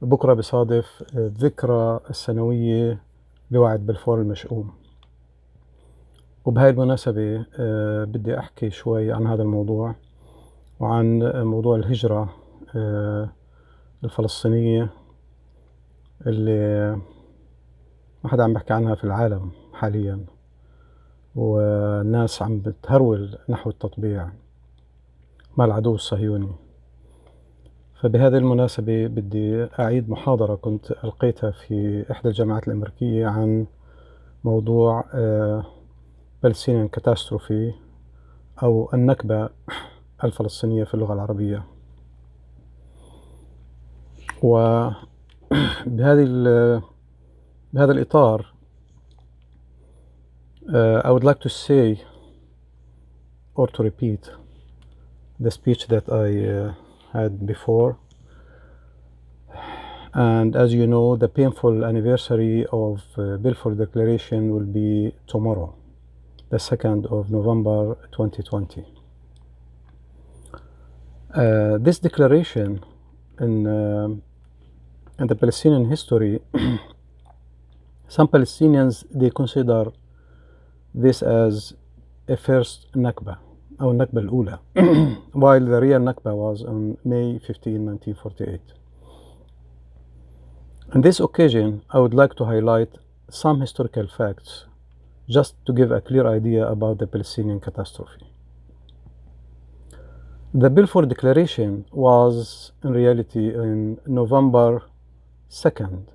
بكرة بصادف الذكرى السنوية لوعد بلفور المشؤوم، وبهاي المناسبة بدي أحكي شوي عن هذا الموضوع وعن موضوع الهجرة الفلسطينية اللي ما حدا عم بحكي عنها في العالم حاليا، والناس عم بتهرول نحو التطبيع مع العدو الصهيوني. فبهذه المناسبة بدي أعيد محاضرة كنت ألقيتها في إحدى الجامعات الأمريكية عن موضوع Palestinian catastrophe أو النكبة الفلسطينية في اللغة العربية. وبهذا الإطار I would like to say or to repeat the speech that I had before. And as you know, the painful anniversary of Balfour Declaration will be tomorrow, the 2nd of November 2020. This declaration in the Palestinian history, some Palestinians, they consider this as a first Nakba, أو النكبة الأولى, while the real Nakba was on May 15, 1948. On this occasion, I would like to highlight some historical facts just to give a clear idea about the Palestinian catastrophe. The Balfour Declaration was in reality in November 2nd,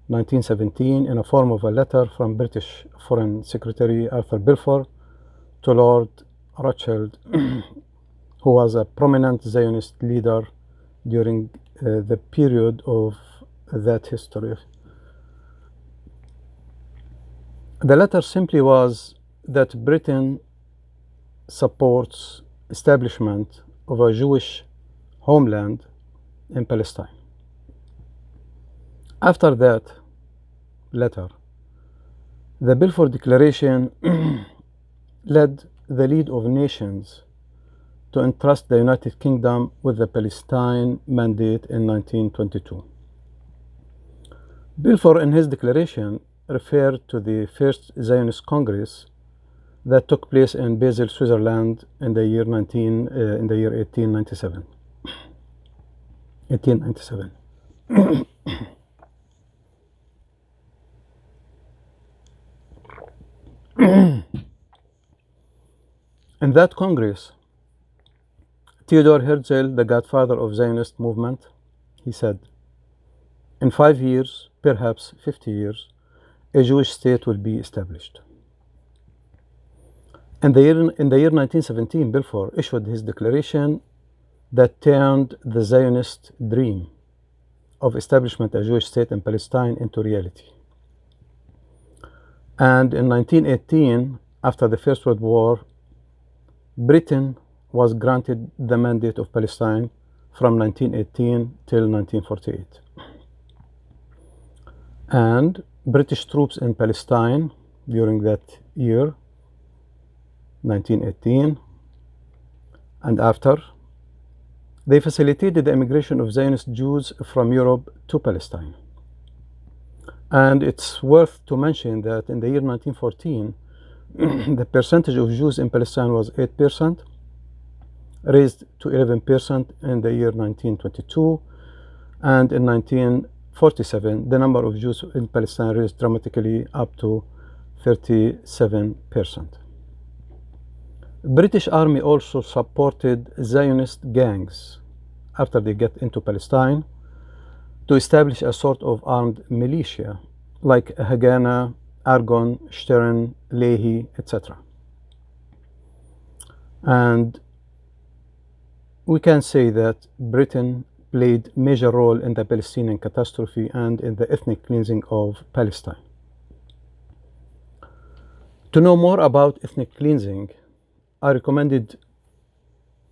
1917, in a form of a letter from British Foreign Secretary Arthur Balfour to Lord Rothschild, who was a prominent Zionist leader during the period of that history. The letter simply was that Britain supports establishment of a Jewish homeland in Palestine. After that letter, the Balfour Declaration led the lead of nations to entrust the United Kingdom with the Palestine Mandate in 1922. Balfour, in his declaration, referred to the first Zionist Congress that took place in Basel, Switzerland, in the year 1897. 1897. In that Congress, Theodor Herzl, the godfather of Zionist movement, he said, "In 5 years, perhaps 50 years, a Jewish state will be established." In the year 1917, Balfour issued his declaration that turned the Zionist dream of establishment of a Jewish state in Palestine into reality. And in 1918, after the First World War, Britain was granted the mandate of Palestine from 1918 till 1948. And British troops in Palestine during that year, 1918, and after, they facilitated the immigration of Zionist Jews from Europe to Palestine. And it's worth to mention that in the year 1914, the percentage of Jews in Palestine was 8%, raised to 11% in the year 1922, and in 1947, the number of Jews in Palestine raised dramatically up to 37%. British Army also supported Zionist gangs after they get into Palestine to establish a sort of armed militia like Haganah, Argon, Stern, Lehi, etc. And we can say that Britain played a major role in the Palestinian catastrophe and in the ethnic cleansing of Palestine. To know more about ethnic cleansing, I recommended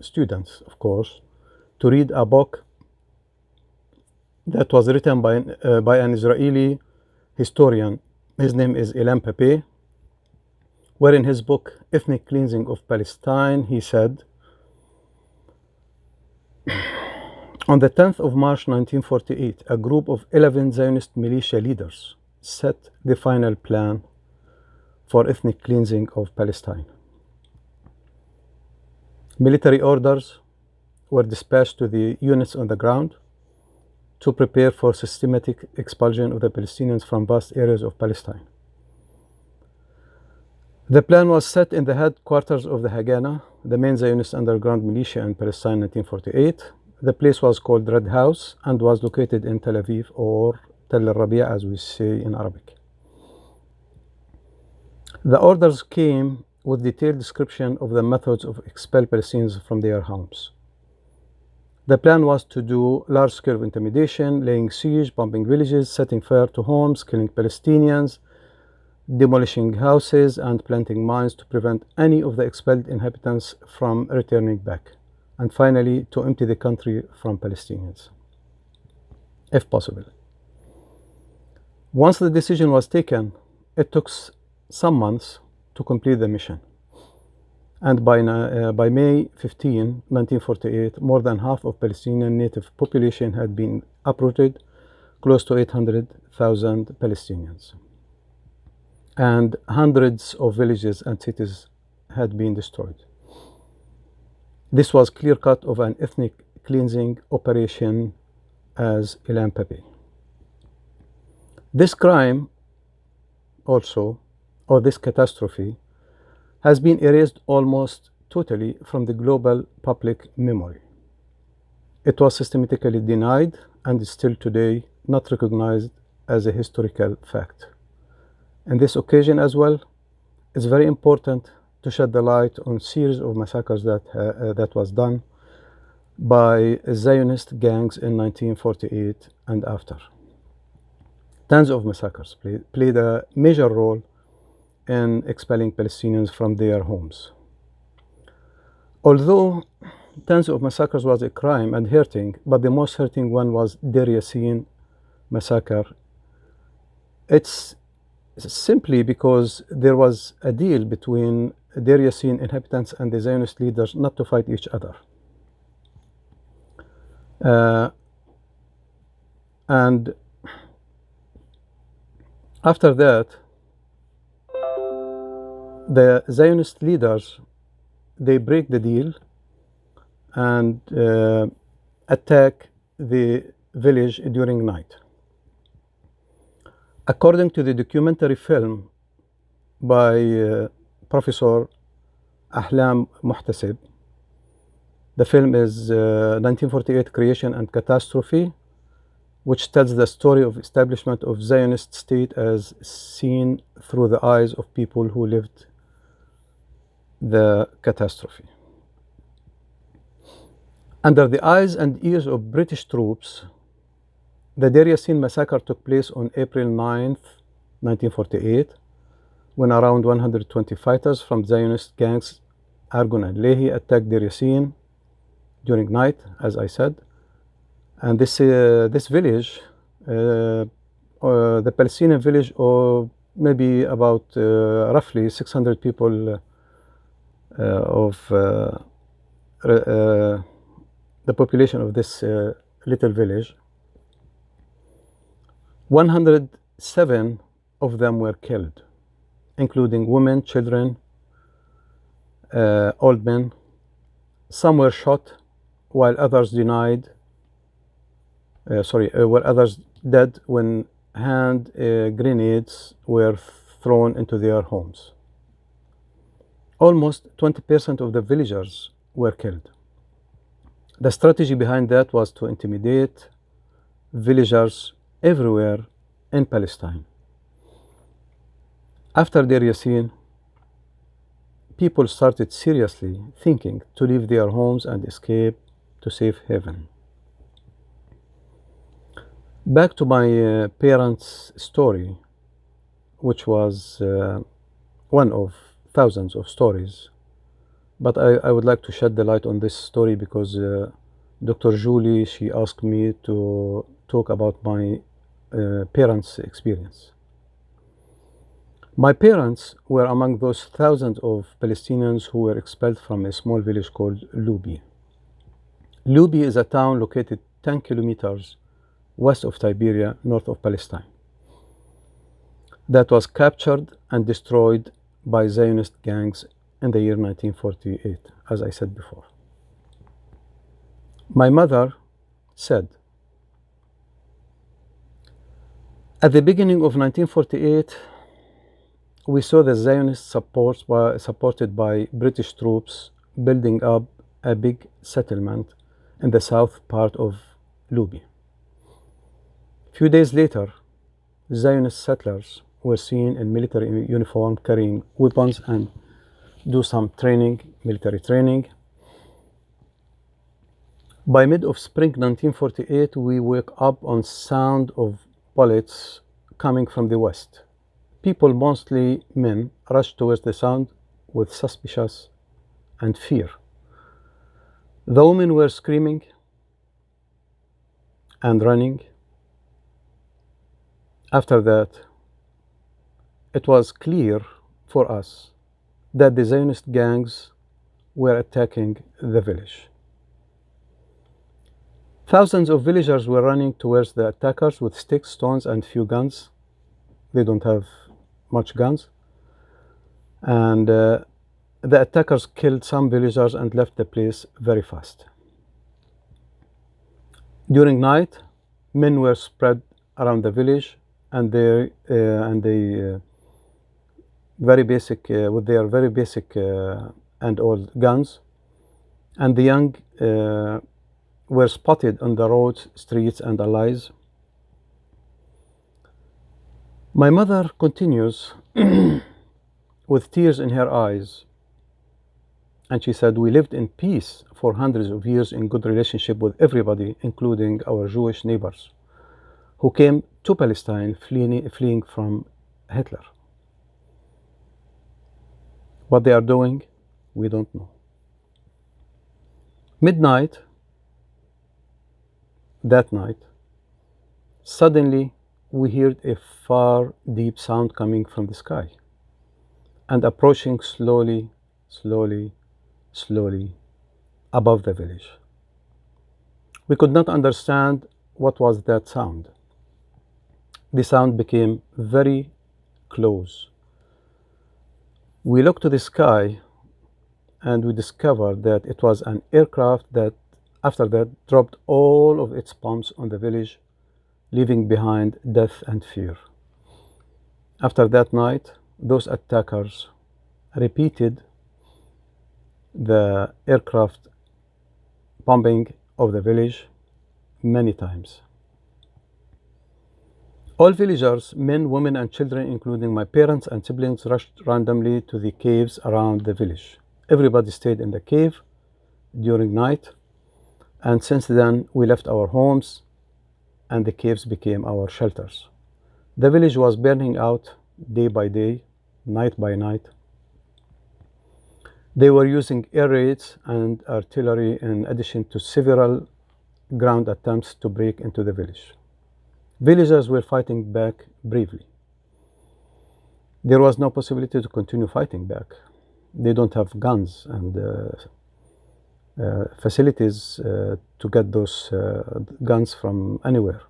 students, of course, to read a book that was written by an Israeli historian. His name is Ilan Pappé, where in his book, Ethnic Cleansing of Palestine, he said, On the 10th of March 1948, a group of 11 Zionist militia leaders set the final plan for ethnic cleansing of Palestine. Military orders were dispatched to the units on the ground to prepare for systematic expulsion of the Palestinians from vast areas of Palestine. The plan was set in the headquarters of the Haganah, the main Zionist underground militia in Palestine in 1948. The place was called Red House and was located in Tel Aviv, or Tel al-Rabi' as we say in Arabic. The orders came with detailed description of the methods of expel Palestinians from their homes. The plan was to do large-scale intimidation, laying siege, bombing villages, setting fire to homes, killing Palestinians, demolishing houses, and planting mines to prevent any of the expelled inhabitants from returning back, and finally to empty the country from Palestinians, if possible. Once the decision was taken, it took some months to complete the mission. And by May 15, 1948, more than half of Palestinian native population had been uprooted, close to 800,000 Palestinians. And hundreds of villages and cities had been destroyed. This was clear-cut of an ethnic cleansing operation, as Ilan Pappé. This crime also, or this catastrophe, has been erased almost totally from the global public memory. It was systematically denied and is still today not recognized as a historical fact. In this occasion as well, it's very important to shed the light on a series of massacres that was done by Zionist gangs in 1948 and after. Tons of massacres played a major role in expelling Palestinians from their homes. Although tons of massacres was a crime and hurting, but the most hurting one was Deir Yassin massacre. It's simply because there was a deal between Deir Yassin inhabitants and the Zionist leaders not to fight each other. And after that, the Zionist leaders, they break the deal and attack the village during night. According to the documentary film by Professor Ahlam Muhtasib, the film is 1948 Creation and Catastrophe, which tells the story of establishment of Zionist state as seen through the eyes of people who lived the catastrophe. Under the eyes and ears of British troops, the Deir Yassin massacre took place on April 9th, 1948, when around 120 fighters from Zionist gangs Argun and Lehi attacked Deir Yassin during night, as I said. And this village, the Palestinian village, or maybe about roughly 600 people of the population of this little village, 107 of them were killed, including women, children, old men. Some were shot, while others denied. Were others dead when hand grenades were thrown into their homes. Almost 20% of the villagers were killed. The strategy behind that was to intimidate villagers everywhere in Palestine. After Deir Yassin, people started seriously thinking to leave their homes and escape to safe haven. Back to my parents' story, which was one of thousands of stories, but I would like to shed the light on this story because Dr. Julie, she asked me to talk about my parents' experience. My parents were among those thousands of Palestinians who were expelled from a small village called Lubi. Lubi is a town located 10 kilometers west of Tiberia, north of Palestine, that was captured and destroyed by Zionist gangs in the year 1948, as I said before. My mother said, at the beginning of 1948, we saw the Zionists supported by British troops building up a big settlement in the south part of Libya. A few days later, Zionist settlers were seen in military uniform carrying weapons and do some training, military training. By mid of spring 1948, we woke up on sound of bullets coming from the west. People, mostly men, rushed towards the sound with suspicion and fear. The women were screaming and running. After that, it was clear for us that the Zionist gangs were attacking the village. Thousands of villagers were running towards the attackers with sticks, stones, and few guns. They don't have much guns. And the attackers killed some villagers and left the place very fast. During night, men were spread around the village, and with their very basic and old guns, and the young were spotted on the roads, streets, and alleys. My mother continues with tears in her eyes, and she said, we lived in peace for hundreds of years in good relationship with everybody, including our Jewish neighbors, who came to Palestine fleeing from Hitler. What they are doing, we don't know. Midnight, that night, suddenly we heard a far, deep sound coming from the sky and approaching slowly, slowly, slowly above the village. We could not understand what was that sound. The sound became very close. We looked to the sky and we discovered that it was an aircraft that after that dropped all of its bombs on the village, leaving behind death and fear. After that night, those attackers repeated the aircraft bombing of the village many times. All villagers, men, women, and children, including my parents and siblings, rushed randomly to the caves around the village. Everybody stayed in the cave during night, and since then we left our homes and the caves became our shelters. The village was burning out day by day, night by night. They were using air raids and artillery in addition to several ground attempts to break into the village. Villagers were fighting back bravely. There was no possibility to continue fighting back. They don't have guns and facilities to get those guns from anywhere.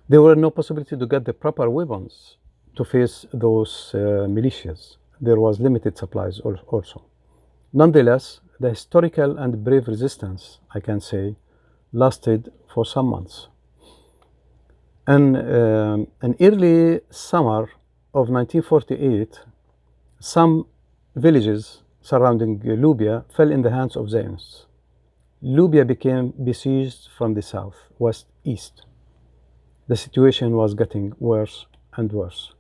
There were no possibility to get the proper weapons to face those militias. There was limited supplies also. Nonetheless, the historical and brave resistance, I can say, lasted for some months. In early summer of 1948, some villages surrounding Libya fell in the hands of Zionists. Libya became besieged from the south, west, east. The situation was getting worse and worse.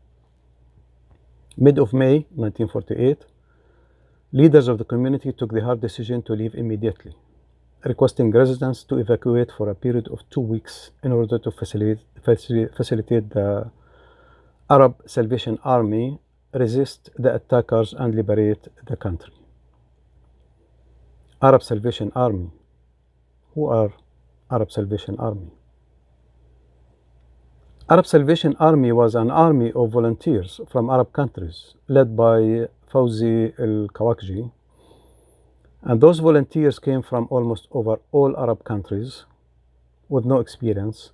Mid of May 1948, leaders of the community took the hard decision to leave immediately, requesting residents to evacuate for a period of 2 weeks in order to facilitate the Arab Salvation Army resist the attackers and liberate the country. Arab Salvation Army. Who are Arab Salvation Army? Arab Salvation Army was an army of volunteers from Arab countries led by Fawzi al-Kawakji. And those volunteers came from almost over all Arab countries with no experience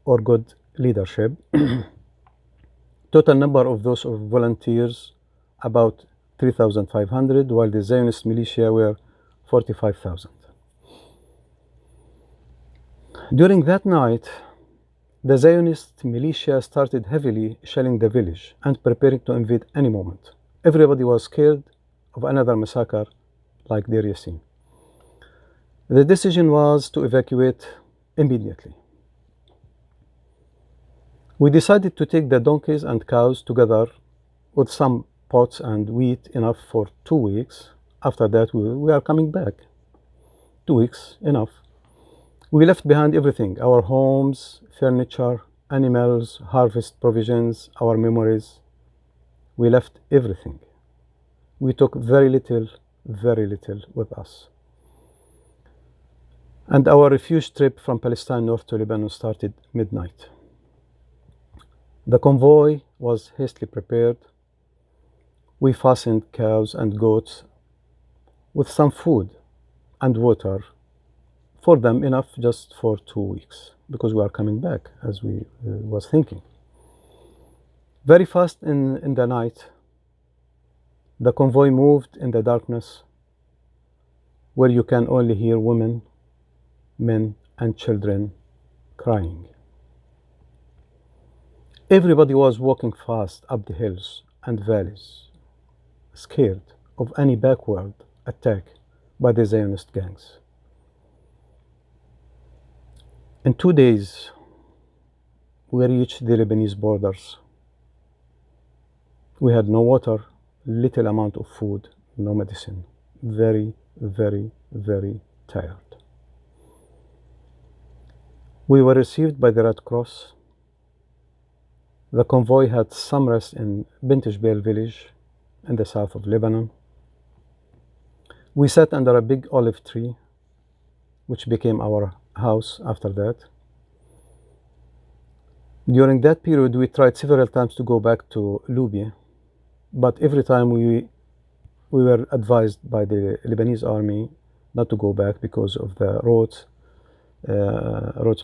or good leadership. Total number of those volunteers about 3,500, while the Zionist militia were 45,000. During that night, the Zionist militia started heavily shelling the village and preparing to invade any moment. Everybody was scared of another massacre like Deir Yassin. The decision was to evacuate immediately. We decided to take the donkeys and cows together with some pots and wheat enough for 2 weeks. After that, we are coming back. 2 weeks, enough. We left behind everything, our homes, furniture, animals, harvest provisions, our memories. We left everything. We took very little with us. And our refuge trip from Palestine north to Lebanon started midnight. The convoy was hastily prepared. We fastened cows and goats with some food and water for them, enough just for 2 weeks, because we are coming back, as we was thinking. Very fast in the night, the convoy moved in the darkness, where you can only hear women, men, and children crying. Everybody was walking fast up the hills and valleys, scared of any backward attack by the Zionist gangs. In 2 days, we reached the Lebanese borders. We had no water, little amount of food, no medicine. Very tired. We were received by the Red Cross. The convoy had some rest in Bint Jbeil village in the south of Lebanon. We sat under a big olive tree, which became our house after that. During that period, we tried several times to go back to Lubia, but every time we were advised by the Lebanese army not to go back because of the roads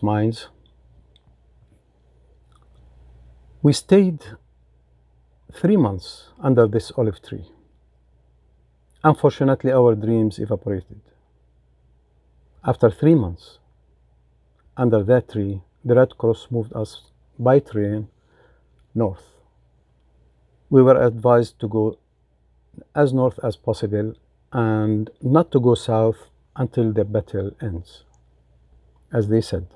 mines. We stayed 3 months under this olive tree. Unfortunately, our dreams evaporated. After 3 months under that tree, the Red Cross moved us by train north. We were advised to go as north as possible and not to go south until the battle ends, as they said.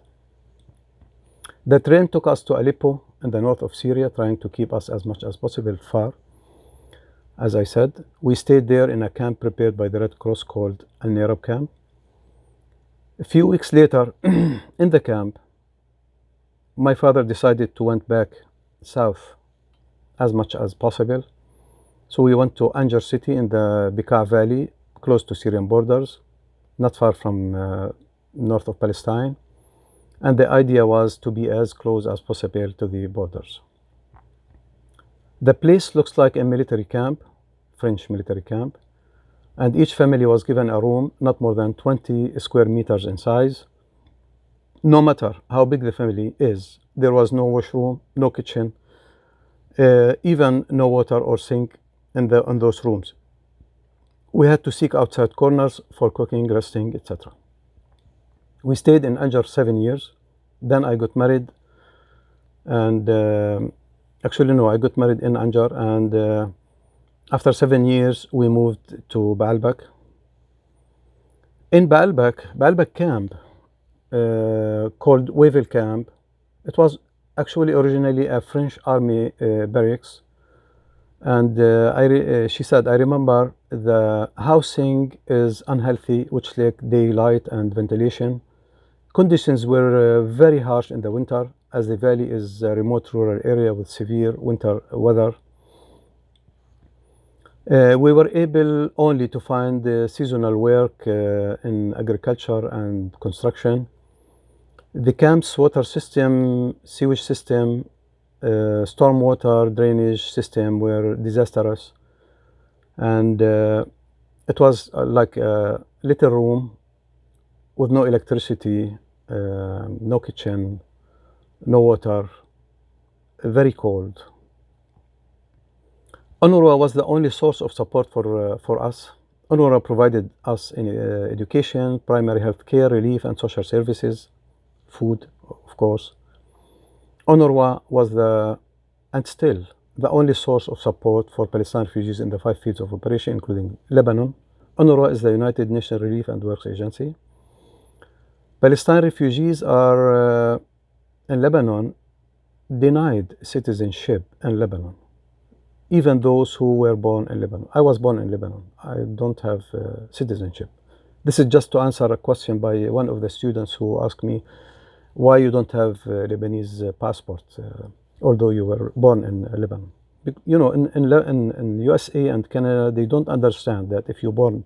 The train took us to Aleppo in the north of Syria, trying to keep us as much as possible far. As I said, we stayed there in a camp prepared by the Red Cross called Al-Nirab camp. A few weeks later, in the camp, my father decided to went back south as much as possible. So we went to Anjar city in the Bekaa Valley, close to Syrian borders, not far from north of Palestine. And the idea was to be as close as possible to the borders. The place looks like a military camp, French military camp, and each family was given a room not more than 20 square meters in size. No matter how big the family is, there was no washroom, no kitchen, even no water or sink in those rooms. We had to seek outside corners for cooking, resting, etc. We stayed in Anjar 7 years. Then I got married, and I got married in Anjar, and after 7 years, we moved to Baalbek. In Baalbek camp, called Wavell camp, it was actually originally a French army barracks. And she said, I remember the housing is unhealthy, which lacked daylight and ventilation. Conditions were very harsh in the winter, as the valley is a remote rural area with severe winter weather. We were able only to find seasonal work in agriculture and construction. The camp's water system, sewage system, stormwater drainage system were disastrous, and it was like a little room with no electricity no kitchen, no water, very cold. UNRWA was the only source of support for us. UNRWA provided us in education, primary health care, relief and social services, food, of course. UNRWA was and still, the only source of support for Palestinian refugees in the 5 fields of operation, including Lebanon. UNRWA is the United Nations Relief and Works Agency. Palestinian refugees are in Lebanon denied citizenship in Lebanon, even those who were born in Lebanon. I was born in Lebanon. I don't have citizenship. This is just to answer a question by one of the students who asked me why you don't have Lebanese passport, although you were born in Lebanon. You know, in USA and Canada, they don't understand that if you're born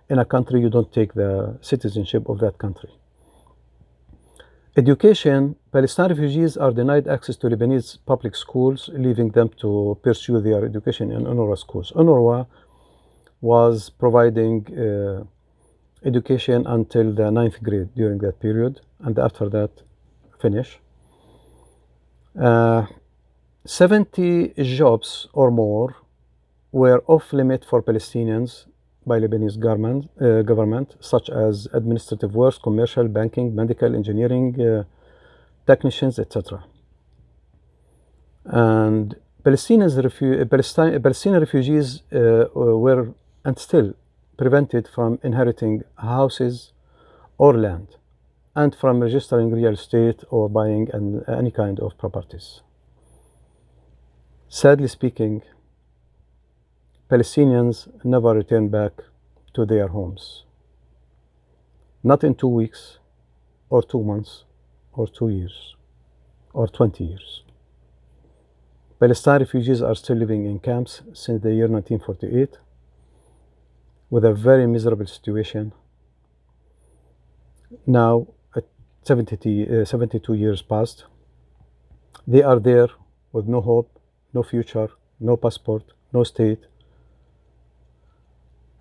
in a country, you don't take the citizenship of that country. Education, Palestinian refugees are denied access to Lebanese public schools, leaving them to pursue their education in UNRWA schools. UNRWA was providing education until the 9th grade during that period, and after that, finish. 70 jobs or more were off limit for Palestinians by Lebanese government, such as administrative works, commercial, banking, medical, engineering, technicians, etc. And Palestinian refugees were and still prevented from inheriting houses or land, and from registering real estate or buying any kind of properties. Sadly speaking, Palestinians never return back to their homes. Not in 2 weeks, or 2 months, or 2 years, or 20 years. Palestinian refugees are still living in camps since the year 1948, with a very miserable situation. Now, 72 years passed. They are there with no hope, no future, no passport, no state.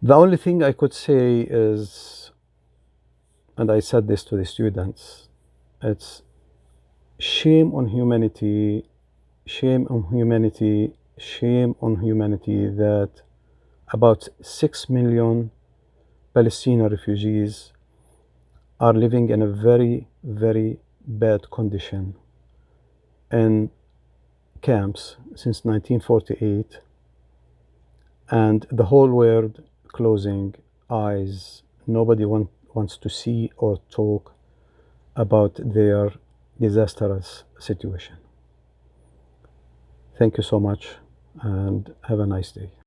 The only thing I could say is, and I said this to the students, it's shame on humanity, shame on humanity, shame on humanity that about 6 million Palestinian refugees are living in a very, very bad condition in camps since 1948, and the whole world closing eyes. Nobody wants to see or talk about their disastrous situation. Thank you so much, and have a nice day.